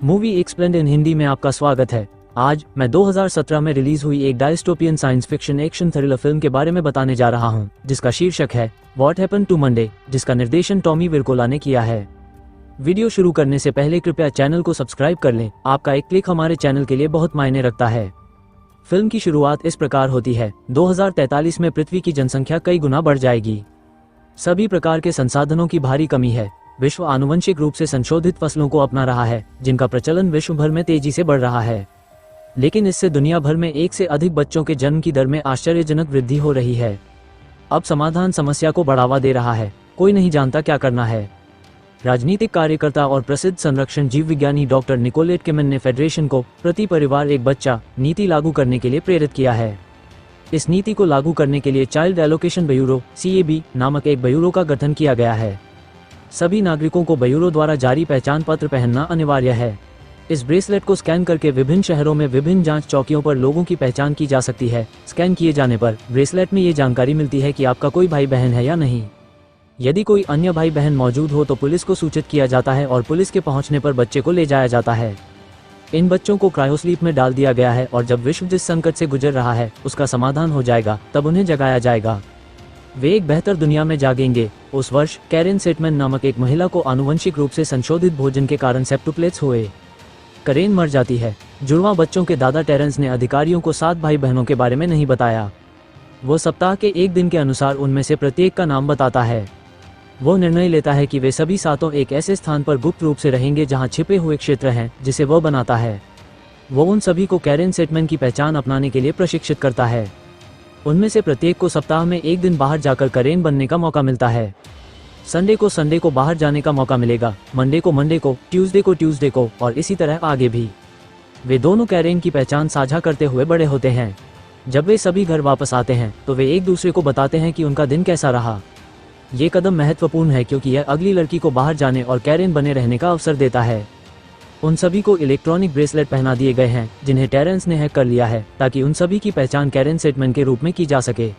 Movie explained इन हिंदी में आपका स्वागत है। आज मैं 2017 में रिलीज हुई एक dystopian science fiction action thriller film के बारे में बताने जा रहा हूं, जिसका शीर्षक है व्हाट हैपेंड टू मंडे, जिसका निर्देशन टॉमी विरकोला ने किया है। वीडियो शुरू करने से पहले कृपया चैनल को सब्सक्राइब कर लें, आपका एक क्लिक हमारे चैनल के लिए बहुत मायने रखता है। फिल्म की शुरुआत इस प्रकार होती है, 2043 में पृथ्वी की जनसंख्या कई गुना बढ़ जाएगी। सभी प्रकार के संसाधनों की भारी कमी है। विश्व आनुवंशिक रूप से संशोधित फसलों को अपना रहा है, जिनका प्रचलन विश्व भर में तेजी से बढ़ रहा है। लेकिन इससे दुनिया भर में एक से अधिक बच्चों के जन्म की दर में आश्चर्यजनक वृद्धि हो रही है। अब समाधान समस्या को बढ़ावा दे रहा है, कोई नहीं जानता क्या करना है। राजनीतिक कार्यकर्ता और प्रसिद्ध संरक्षण जीव विज्ञानी डॉक्टर निकोलेट किमन ने फेडरेशन को प्रति परिवार एक बच्चा नीति लागू करने के लिए प्रेरित किया है। इस नीति को लागू करने के लिए चाइल्ड एलोकेशन ब्यूरो (CAB) नामक एक ब्यूरो का गठन किया गया है। सभी नागरिकों को ब्यूरो द्वारा जारी पहचान पत्र पहनना अनिवार्य है। इस ब्रेसलेट को स्कैन करके विभिन्न शहरों में विभिन्न जांच चौकियों पर लोगों की पहचान की जा सकती है। स्कैन किए जाने पर ब्रेसलेट में ये जानकारी मिलती है कि आपका कोई भाई बहन है या नहीं। यदि कोई अन्य भाई बहन मौजूद हो तो पुलिस को सूचित किया जाता है और पुलिस के पहुंचने पर बच्चे को ले जाया जाता है। इन बच्चों को क्रायोस्लीप में डाल दिया गया है और जब विश्व जिस संकट से गुजर रहा है उसका समाधान हो जाएगा, तब उन्हें जगाया जाएगा। वे एक बेहतर दुनिया में जागेंगे। उस वर्ष कैरेन सेटमैन नामक एक महिला को आनुवंशिक रूप से संशोधित भोजन के कारण सेप्टुप्लेक्स हुए। करेन मर जाती है। जुड़वा बच्चों के दादा टेरेंस ने अधिकारियों को 7 भाई बहनों के बारे में नहीं बताया। वो सप्ताह के एक दिन के अनुसार उनमें से प्रत्येक का नाम बताता है। वो निर्णय लेता है कि वे सभी सातों एक ऐसे स्थान पर गुप्त रूप से रहेंगे जहां छिपे हुए क्षेत्र हैं जिसे वो बनाता है। वो उन सभी को कैरेन सेटमैन की पहचान अपनाने के लिए प्रशिक्षित करता है। उनमें से प्रत्येक को सप्ताह में एक दिन बाहर जाकर करेन बनने का मौका मिलता है। संडे को बाहर जाने का मौका मिलेगा, मंडे को, ट्यूसडे को और इसी तरह आगे भी। वे दोनों कैरेन की पहचान साझा करते हुए बड़े होते हैं। जब वे सभी घर वापस आते हैं तो वे एक दूसरे को बताते हैं कि उनका दिन कैसा रहा। ये कदम महत्वपूर्ण है क्योंकि यह अगली लड़की को बाहर जाने और कैरेन बने रहने का अवसर देता है। उन सभी को इलेक्ट्रॉनिक ब्रेसलेट पहना दिए गए हैं जिन्हें टेरेंस ने हैक कर लिया है, ताकि उन सभी की पहचान कैरेन सेटमैन के रूप में की जा सके।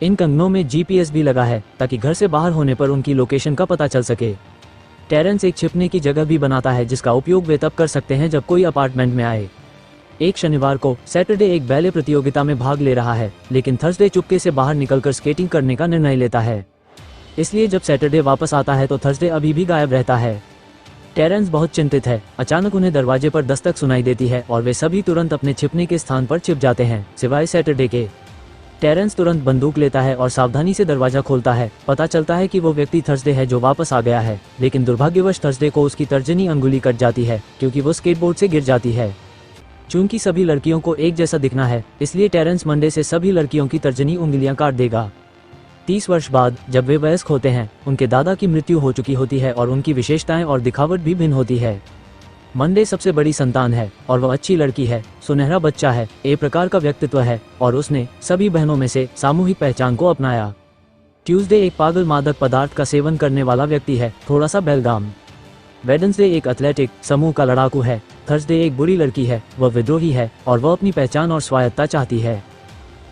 इन कंगनों में GPS भी लगा है ताकि घर से बाहर होने पर उनकी लोकेशन का पता चल सके। टेरेंस एक छिपने की जगह भी बनाता है जिसका उपयोग वे तब कर सकते हैं जब कोई अपार्टमेंट में आए। एक शनिवार को सैटरडे एक बैले प्रतियोगिता में भाग ले रहा है, लेकिन थर्सडे चुपके से बाहर निकलकर स्केटिंग करने का निर्णय लेता है। इसलिए जब सैटरडे वापस आता है तो थर्सडे अभी भी गायब रहता है। टेरेंस बहुत चिंतित है। अचानक उन्हें दरवाजे पर दस्तक सुनाई देती है और वे सभी तुरंत अपने छिपने के स्थान पर छिप जाते हैं, सिवाय सैटरडे के। टेरेंस तुरंत बंदूक लेता है और सावधानी से दरवाजा खोलता है। पता चलता है कि वो व्यक्ति थर्सडे है जो वापस आ गया है, लेकिन दुर्भाग्यवश थर्सडे को उसकी तर्जनी अंगुली कट जाती है क्योंकि वो स्केटबोर्ड से गिर जाती है। चूंकि सभी लड़कियों को एक जैसा दिखना है, इसलिए टेरेंस मंडे से सभी लड़कियों की तर्जनी उंगलियां काट देगा। 30 वर्ष बाद जब वे वयस्क होते हैं, उनके दादा की मृत्यु हो चुकी होती है और उनकी विशेषताएं और दिखावट भी भिन्न होती है। मंडे सबसे बड़ी संतान है और वह अच्छी लड़की है, सुनहरा बच्चा है, एक प्रकार का व्यक्तित्व है और उसने सभी बहनों में से सामूहिक पहचान को अपनाया। ट्यूसडे एक पागल मादक पदार्थ का सेवन करने वाला व्यक्ति है, थोड़ा सा बेलगाम। वेडनेसडे एक एथलेटिक समूह का लड़ाकू है। थर्सडे एक बुरी लड़की है, वह विद्रोही है और वह अपनी पहचान और स्वायत्तता चाहती है।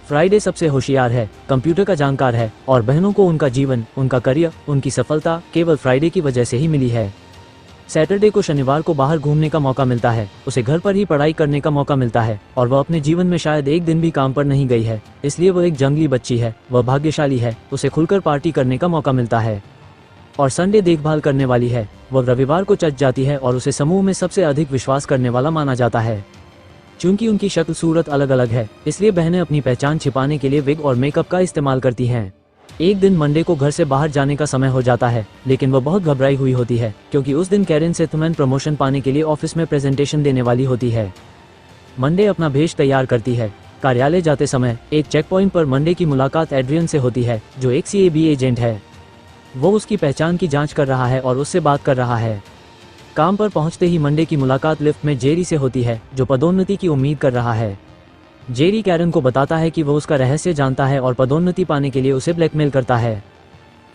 फ्राइडे सबसे होशियार है, कंप्यूटर का जानकार है और बहनों को उनका जीवन, उनका करियर, उनकी सफलता केवल फ्राइडे की वजह से ही मिली है। सैटरडे को शनिवार को बाहर घूमने का मौका मिलता है, उसे घर पर ही पढ़ाई करने का मौका मिलता है और वह अपने जीवन में शायद एक दिन भी काम पर नहीं गई है, इसलिए वह एक जंगली बच्ची है। वह भाग्यशाली है, उसे खुलकर पार्टी करने का मौका मिलता है। और संडे देखभाल करने वाली है, वह रविवार को चच जाती है और उसे समूह में सबसे अधिक विश्वास करने वाला माना जाता है। चूंकि उनकी शक्ल सूरत अलग अलग है, इसलिए बहनें अपनी पहचान छिपाने के लिए विग और मेकअप का इस्तेमाल करती हैं। एक दिन मंडे को घर से बाहर जाने का समय हो जाता है, लेकिन वह बहुत घबराई हुई होती है क्योंकि उस दिन कैरेन सेटमैन प्रमोशन पाने के लिए ऑफिस में प्रेजेंटेशन देने वाली होती है। मंडे अपना भेष तैयार करती है। कार्यालय जाते समय एक चेक पॉइंट पर मंडे की मुलाकात एड्रियन से होती है, जो एक CAB एजेंट है। वो उसकी पहचान की जाँच कर रहा है और उससे बात कर रहा है। काम पर पहुंचते ही मंडे की मुलाकात लिफ्ट में जेरी से होती है, जो पदोन्नति की उम्मीद कर रहा है। जेरी कैरन को बताता है कि वो उसका रहस्य जानता है और पदोन्नति पाने के लिए उसे ब्लैकमेल करता है।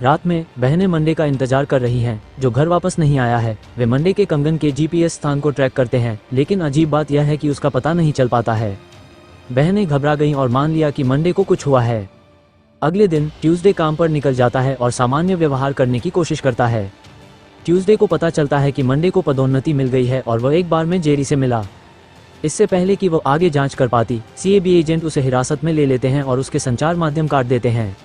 रात में बहनें मंडे का इंतजार कर रही हैं, जो घर वापस नहीं आया है। वे मंडे के कंगन के GPS स्थान को ट्रैक करते हैं, लेकिन अजीब बात यह है कि उसका पता नहीं चल पाता है। बहनें घबरा गईं और मान लिया कि मंडे को कुछ हुआ है। अगले दिन ट्यूसडे काम पर निकल जाता है और सामान्य व्यवहार करने की कोशिश करता है। ट्यूसडे को पता चलता है कि मंडे को पदोन्नति मिल गई है और वह एक बार में जेरी से मिला। इससे पहले कि वो आगे जांच कर पाती, सीएबी एजेंट उसे हिरासत में ले लेते हैं और उसके संचार माध्यम काट देते हैं।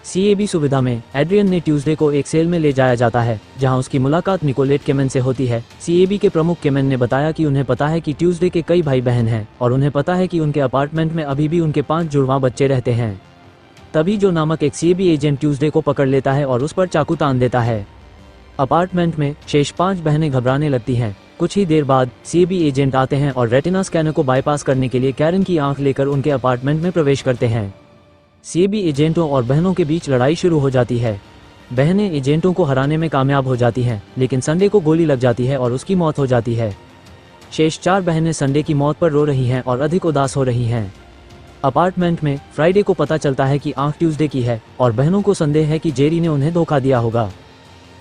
सीएबी सुविधा में एड्रियन ने ट्यूसडे को एक सेल में ले जाया जाता है जहां उसकी मुलाकात निकोलेट केमेन से होती है। सीएबी के प्रमुख केमेन ने बताया कि उन्हें पता है कि ट्यूसडे के कई भाई बहन हैं और उन्हें पता है कि उनके अपार्टमेंट में अभी भी उनके 5 जुड़वां बच्चे रहते हैं। तभी जो नामक एक सीएबी एजेंट ट्यूसडे को पकड़ लेता है और उस पर चाकू तान देता है। अपार्टमेंट में शेष 5 बहनें घबराने लगती हैं। कुछ ही देर बाद सीएबी एजेंट आते हैं और रेटिना स्कैनर को बाईपास करने के लिए कैरन की आंख लेकर उनके अपार्टमेंट में प्रवेश करते हैं। सीएबी एजेंटों और बहनों के बीच लड़ाई शुरू हो जाती है। बहनें एजेंटों को हराने में कामयाब हो जाती हैं, लेकिन संडे को गोली लग जाती है और उसकी मौत हो जाती है। शेष 4 बहनें संडे की मौत पर रो रही हैं और अधिक उदास हो रही हैं। अपार्टमेंट में फ्राइडे को पता चलता है कि आंख ट्यूसडे की है और बहनों को संदेह है कि जेरी ने उन्हें धोखा दिया होगा।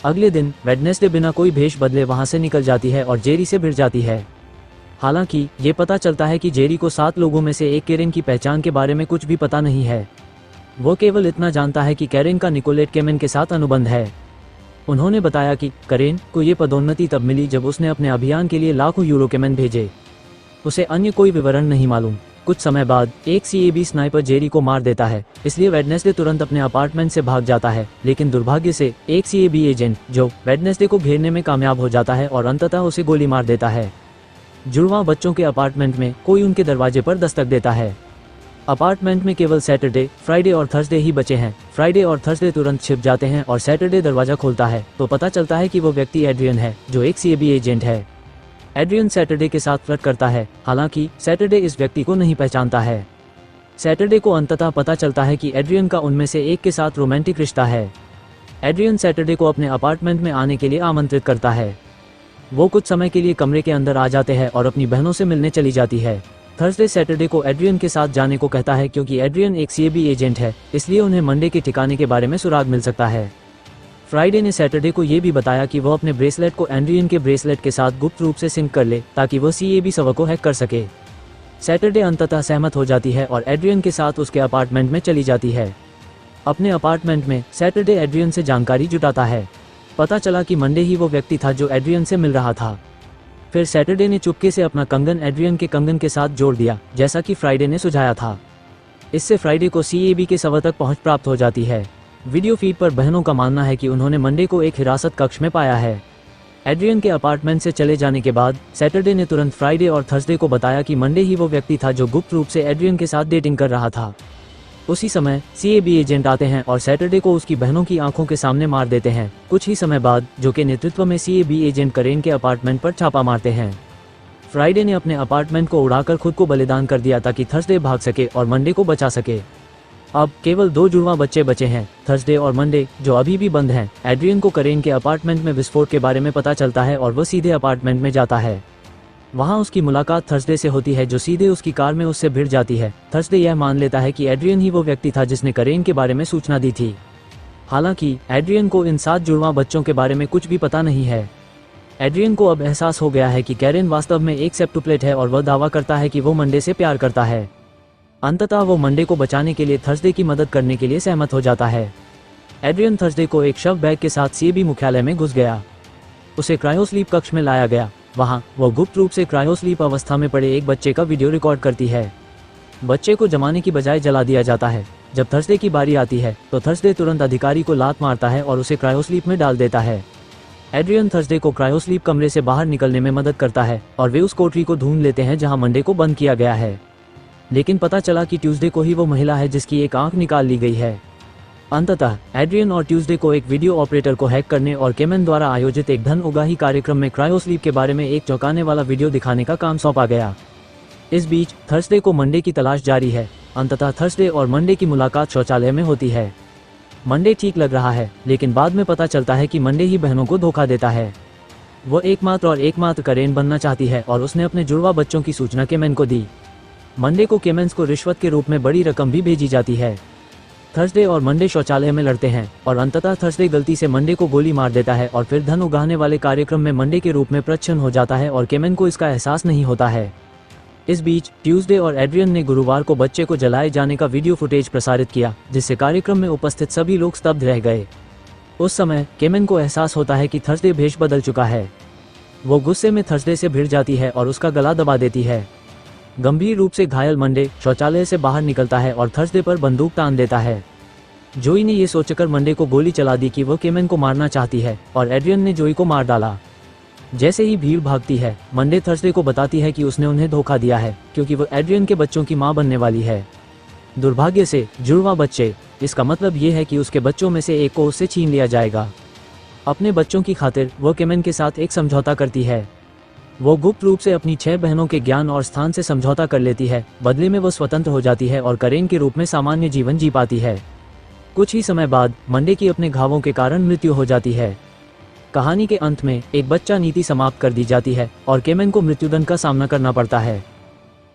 अगले दिन वेडनेसडे बिना कोई भेष बदले वहां से निकल जाती है और जेरी से भिड़ जाती है। हालांकि ये पता चलता है कि जेरी को 7 लोगों में से एक कैरेन की पहचान के बारे में कुछ भी पता नहीं है। वो केवल इतना जानता है कि कैरेन का निकोलेट केमेन के साथ अनुबंध है। उन्होंने बताया कि कैरेन को ये पदोन्नति तब मिली जब उसने अपने अभियान के लिए लाखों यूरो केमेन भेजे। उसे अन्य कोई विवरण नहीं मालूम। कुछ समय बाद एक सीएबी स्नाइपर जेरी को मार देता है, इसलिए वेडनेसडे तुरंत अपने अपार्टमेंट से भाग जाता है। लेकिन दुर्भाग्य से एक सीएबी एजेंट जो वेडनेसडे को घेरने में कामयाब हो जाता है और अंततः उसे गोली मार देता है। जुड़वां बच्चों के अपार्टमेंट में कोई उनके दरवाजे पर दस्तक देता है। अपार्टमेंट में केवल सैटरडे, फ्राइडे और थर्सडे ही बचे हैं। फ्राइडे और थर्सडे तुरंत छिप जाते हैं और सैटरडे दरवाजा खोलता है तो पता चलता है कि वो व्यक्ति एड्रियन है, जो एक सीएबी एजेंट है। एड्रियन सैटरडे के साथ फ्लर्ट करता है, हालांकि सैटरडे इस व्यक्ति को नहीं पहचानता है। सैटरडे को अंततः पता चलता है कि एड्रियन का उनमें से एक के साथ रोमांटिक रिश्ता है। एड्रियन सैटरडे को अपने अपार्टमेंट में आने के लिए आमंत्रित करता है। वो कुछ समय के लिए कमरे के अंदर आ जाते हैं और अपनी बहनों से मिलने चली जाती है। थर्सडे सैटरडे को एड्रियन के साथ जाने को कहता है क्योंकि एड्रियन एक सीएबी एजेंट है, इसलिए उन्हें मंडे के ठिकाने के बारे में सुराग मिल सकता है। फ्राइडे ने सैटरडे को ये भी बताया कि वो अपने ब्रेसलेट को एड्रियन के ब्रेसलेट के साथ गुप्त रूप से सिंक कर ले ताकि वो सीएबी सर्वर को हैक कर सके। सैटरडे अंततः सहमत हो जाती है और एड्रियन के साथ उसके अपार्टमेंट में चली जाती है। अपने अपार्टमेंट में सैटरडे एड्रियन से जानकारी जुटाता है। पता चला कि मंडे ही वो व्यक्ति था जो एड्रियन से मिल रहा था। फिर सैटरडे ने चुपके से अपना कंगन एड्रियन के कंगन के साथ जोड़ दिया, जैसा कि फ्राइडे ने सुझाया था। इससे फ्राइडे को सीएबी के सर्वर तक पहुंच प्राप्त हो जाती है। वीडियो फीड पर बहनों का मानना है कि उन्होंने मंडे को एक हिरासत कक्ष में पाया है। एड्रियन के अपार्टमेंट से चले जाने के बाद सैटरडे ने तुरंत फ्राइडे और थर्सडे को बताया कि मंडे ही वो व्यक्ति था जो गुप्त रूप से एड्रियन के साथ डेटिंग कर रहा था। उसी समय सीएबी एजेंट आते हैं और सैटरडे को उसकी बहनों की आंखों के सामने मार देते हैं। कुछ ही समय बाद जो के नेतृत्व में सीएबी एजेंट कैरेन के अपार्टमेंट पर छापा मारते हैं। फ्राइडे ने अपने अपार्टमेंट को उड़ाकर खुद को बलिदान कर दिया ताकि थर्सडे भाग सके और मंडे को बचा सके। अब केवल 2 जुड़वां बच्चे बचे हैं, थर्सडे और मंडे, जो अभी भी बंद हैं। एड्रियन को कैरेन के अपार्टमेंट में विस्फोट के बारे में पता चलता है और वह सीधे अपार्टमेंट में जाता है। वहां उसकी मुलाकात थर्सडे से होती है जो सीधे उसकी कार में उससे भिड़ जाती है। थर्सडे यह मान लेता है कि एड्रियन ही वो व्यक्ति था जिसने कैरेन के बारे में सूचना दी थी। हालांकि एड्रियन को इन 7 जुड़वां बच्चों के बारे में कुछ भी पता नहीं है। एड्रियन को अब एहसास हो गया है कि कैरेन वास्तव में एक सेप्टुप्लेट है और वह दावा करता है कि वो मंडे से प्यार करता है। अंततः वो मंडे को बचाने के लिए थर्सडे की मदद करने के लिए सहमत हो जाता है। एड्रियन थर्सडे को एक शव बैग के साथ सीएबी मुख्यालय में घुस गया। उसे क्रायोस्लीप कक्ष में लाया गया। वहां वो गुप्त रूप से क्रायोस्लीप अवस्था में पड़े एक बच्चे का वीडियो रिकॉर्ड करती है। बच्चे को जमाने की बजाय जला दिया जाता है। जब थर्सडे की बारी आती है तो थर्सडे तुरंत अधिकारी को लात मारता है और उसे क्रायोस्लीप में डाल देता है। एड्रियन थर्सडे को क्रायोस्लीप कमरे से बाहर निकलने में मदद करता है और वे उस कोठरी को ढूंढ लेते हैं जहां मंडे को बंद किया गया है। लेकिन पता चला कि ट्यूसडे को ही वो महिला है जिसकी एक आंख निकाल ली गई है। अंततः एड्रियन और ट्यूसडे को एक वीडियो ऑपरेटर को हैक करने और केमेन द्वारा आयोजित एक धन उगाही कार्यक्रम में क्रायोस्लीप के बारे में एक चौंकाने वाला वीडियो दिखाने का काम सौंपा गया। इस बीच थर्सडे को मंडे की तलाश जारी है। अंततः थर्सडे और मंडे की मुलाकात शौचालय में होती है। मंडे ठीक लग रहा है, लेकिन बाद में पता चलता है कि मंडे ही बहनों को धोखा देता है। वो एकमात्र कैरेन बनना चाहती है और उसने अपने जुड़वा बच्चों की सूचना केमेन को दी। मंडे को केमेन्स को रिश्वत के रूप में बड़ी रकम भी भेजी जाती है। थर्सडे और मंडे शौचालय में लड़ते हैं और अंततः थर्सडे गलती से मंडे को गोली मार देता है और फिर धन उगाहने वाले कार्यक्रम में मंडे के रूप में प्रच्छन्न हो जाता है और केमेन को इसका एहसास नहीं होता है। इस बीच ट्यूसडे और एड्रियन ने गुरुवार को बच्चे को जलाए जाने का वीडियो फुटेज प्रसारित किया, जिससे कार्यक्रम में उपस्थित सभी लोग स्तब्ध रह गए। उस समय केमेन को एहसास होता है कि थर्सडे भेष बदल चुका है। वो गुस्से में थर्सडे से भिड़ जाती है और उसका गला दबा देती है। गंभीर रूप से घायल मंडे शौचालय से बाहर निकलता है और थर्सडे पर बंदूक तान देता है। जोई ने ये सोचकर मंडे को गोली चला दी कि वो केमेन को मारना चाहती है और एड्रियन ने जोई को मार डाला। जैसे ही भीड़ भागती है, मंडे थर्सडे को बताती है कि उसने उन्हें धोखा दिया है क्योंकि वो एड्रियन के बच्चों की मां बनने वाली है। दुर्भाग्य से जुड़वा बच्चे, इसका मतलब ये है कि उसके बच्चों में से एक को उससे छीन लिया जाएगा। अपने बच्चों की खातिर वो केमेन के साथ एक समझौता करती है। वो गुप्त रूप से अपनी 6 बहनों के ज्ञान और स्थान से समझौता कर लेती है। बदले में वो स्वतंत्र हो जाती है और करेन के रूप में सामान्य जीवन जी पाती है। कुछ ही समय बाद मंडे की अपने घावों के कारण मृत्यु हो जाती है। कहानी के अंत में एक बच्चा नीति समाप्त कर दी जाती है और केमेन को मृत्युदंड का सामना करना पड़ता है।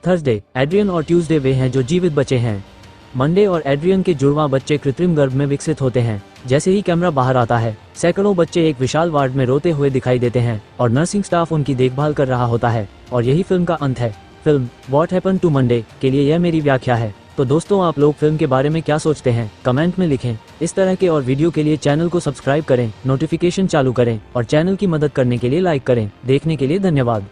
थर्सडे, एड्रियन और ट्यूसडे वे हैं जो जीवित बचे हैं। मंडे और एड्रियन के जुड़वा बच्चे कृत्रिम गर्भ में विकसित होते हैं। जैसे ही कैमरा बाहर आता है, सैकड़ों बच्चे एक विशाल वार्ड में रोते हुए दिखाई देते हैं और नर्सिंग स्टाफ उनकी देखभाल कर रहा होता है। और यही फिल्म का अंत है। Film what happened to Monday के लिए यह मेरी व्याख्या है। तो दोस्तों, आप लोग फिल्म के बारे में क्या सोचते हैं, कमेंट में लिखें। इस तरह के और वीडियो के लिए चैनल को सब्सक्राइब करें, नोटिफिकेशन चालू करें और चैनल की मदद करने के लिए लाइक करें। देखने के लिए धन्यवाद।